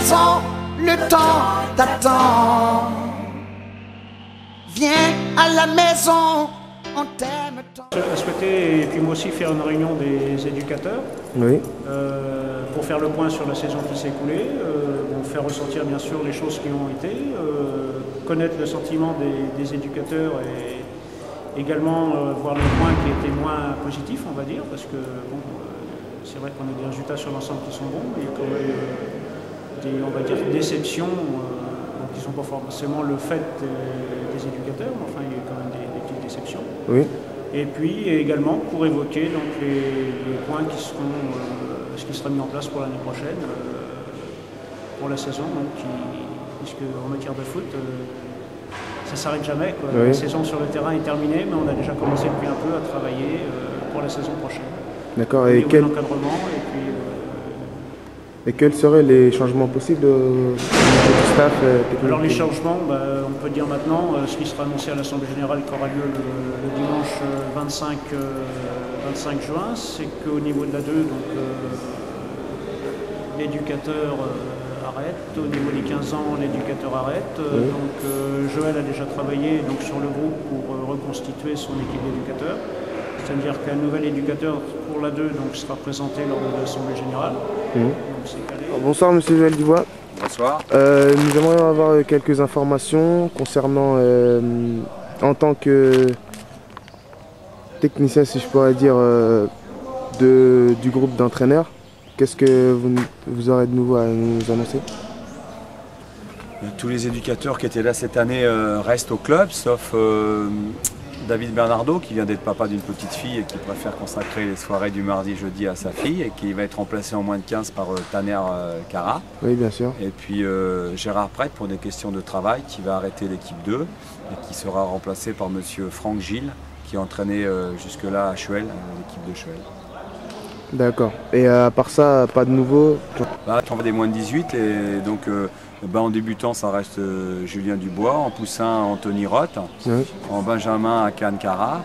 maison, le temps t'attend. Viens à la maison, on t'aime tant. Je souhaitais, et puis moi aussi, faire une réunion des éducateurs. Oui. Pour faire le point sur la saison qui s'est écoulée, faire ressortir bien sûr les choses qui ont été, connaître le sentiment des éducateurs et également voir les points qui étaient moins positifs, on va dire, parce que bon, c'est vrai qu'on a des résultats sur l'ensemble qui sont bons, mais il y a quand même des, on va dire, déceptions qui ne sont pas forcément le fait des éducateurs, mais enfin il y a quand même des petites déceptions. Oui. Et puis également pour évoquer donc, les points qui seront, ce qui sera mis en place pour l'année prochaine, pour la saison, donc, puisque en matière de foot, ça ne s'arrête jamais, quoi. Oui. La saison sur le terrain est terminée, mais on a déjà commencé depuis un peu à travailler pour la saison prochaine. D'accord. Et quel encadrement et quels seraient les changements possibles du staff technique? Alors les changements, on peut dire maintenant, ce qui sera annoncé à l'Assemblée Générale qui aura lieu le dimanche 25 juin, c'est qu'au niveau de la 2, donc l'éducateur arrête, au niveau des 15 ans, l'éducateur arrête. Oui. Donc Joël a déjà travaillé donc, sur le groupe pour reconstituer son équipe d'éducateurs. C'est-à-dire qu'un nouvel éducateur pour la 2 donc, sera présenté lors de l'Assemblée Générale. Mmh. Donc, bonsoir Monsieur Joël Dubois. Bonsoir. Nous aimerions avoir quelques informations concernant, en tant que technicien, si je pourrais dire, du groupe d'entraîneurs, qu'est-ce que vous aurez de nouveau à nous annoncer? Tous les éducateurs qui étaient là cette année restent au club, sauf David Bernardo qui vient d'être papa d'une petite fille et qui préfère consacrer les soirées du mardi jeudi à sa fille et qui va être remplacé en moins de 15 par Taner Cara. Oui, bien sûr. Et puis Gérard Prêtre pour des questions de travail qui va arrêter l'équipe 2 et qui sera remplacé par monsieur Franck Gilles qui entraînait jusque-là à Chuel, l'équipe de Chuel. D'accord. Et à part ça, pas de nouveau? On va des moins de 18 et donc en débutant ça reste Julien Dubois, en poussin Anthony Roth, Oui. en benjamin Akan Cara,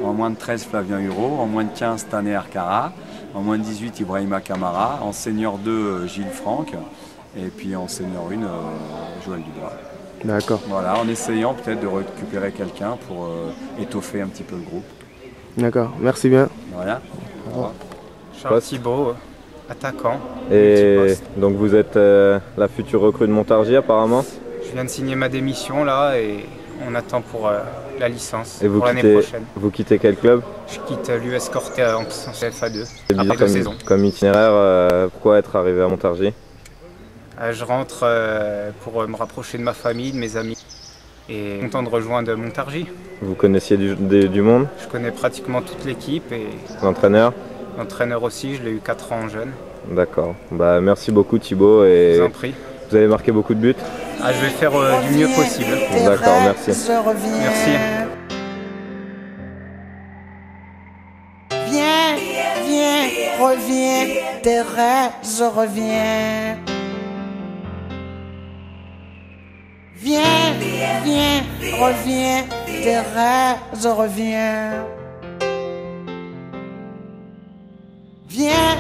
en moins de 13 Flavien Hureau, en moins de 15 Taner Cara, en moins de 18 Ibrahima Camara, en senior 2 Gilles Franck et puis en senior 1 Joël Dubois. D'accord. Voilà, en essayant peut-être de récupérer quelqu'un pour étoffer un petit peu le groupe. D'accord, merci bien. Voilà. Au revoir. Charles Thibault, attaquant. Et donc vous êtes la future recrue de Montargis apparemment? Je viens de signer ma démission là et on attend pour la licence et pour l'année prochaine. Vous quittez quel club? Je quitte l'US Corté en CFA2 C'est après 2 saisons. Comme itinéraire, pourquoi être arrivé à Montargis? Je rentre pour me rapprocher de ma famille, de mes amis et content de rejoindre Montargis. Vous connaissiez du monde? Je connais pratiquement toute l'équipe et l'entraîneur? L'entraîneur aussi, je l'ai eu 4 ans jeune. D'accord. Merci beaucoup Thibault. Et je vous en prie. Vous avez marqué beaucoup de buts? Je vais faire du mieux possible. D'accord, merci. Merci. Viens, viens, reviens, Thérèse, reviens. Viens, viens, reviens, Thérèse, reviens. Viens,